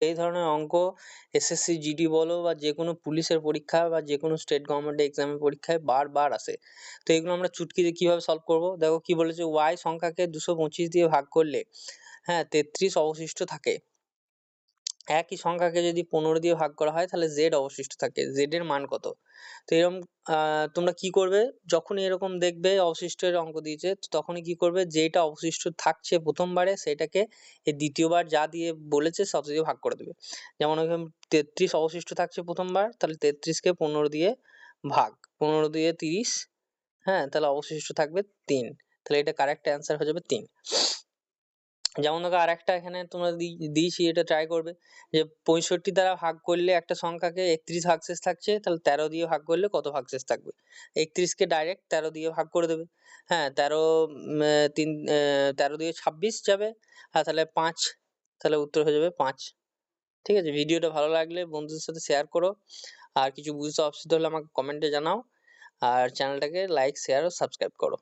এই ধরনের অঙ্ক এসএসসি জিডি বলো বা যে কোনো পুলিশের পরীক্ষা বা যে কোনো স্টেট গভর্নমেন্ট এক্সামের পরীক্ষায় বারবার আসে। তো এগুলো আমরা চুটকি দিয়ে কিভাবে সলভ করব? দেখো কি বলেছে, y সংখ্যাকে 225 দিয়ে ভাগ করলে হ্যাঁ 33 অবশিষ্ট থাকে। একই সংখ্যাকে যদি 15 দিয়ে ভাগ করা হয় তাহলে z অবশিষ্ট থাকে। z এর মান কত? তো এরকম তোমরা কি করবে, যখনই এরকম দেখবে অবশিষ্টের অঙ্ক দিয়েছে তখনই কি করবে, যেটা অবশিষ্ট থাকছে প্রথমবারে সেটাকে এই দ্বিতীয়বার যা দিয়ে বলেছে সব দিয়ে ভাগ করে দেবে। যেমন এখানে 33 অবশিষ্ট থাকছে প্রথমবার, তাহলে 33 কে 15 দিয়ে ভাগ, 15 দিয়ে 30, হ্যাঁ তাহলে অবশিষ্ট থাকবে 3। তাহলে এটা কারেক্ট অ্যান্সার হয়ে যাবে 3। যেমন দেখো আরেকটা এখানে তোমরা দিয়েছি, এটা ট্রাই করবে যে 65 দ্বারা ভাগ করলে একটা সংখ্যাকে 31 ভাগশেষ থাকছে, তাহলে 13 দিয়ে ভাগ করলে কত ভাগশেষ থাকবে? 31 কে ডাইরেক্ট 13 দিয়ে ভাগ করে দেবে। হ্যাঁ 13 13 দিয়ে 26 যাবে, হ্যাঁ তাহলে 5, তাহলে উত্তর হয়ে যাবে 5। ঠিক আছে, ভিডিওটা ভালো লাগলে বন্ধুদের সাথে শেয়ার করো, আর কিছু বুঝতে অসুবিধা হলে আমাকে কমেন্টে জানাও, আর চ্যানেলটাকে লাইক শেয়ার ও সাবস্ক্রাইব করো।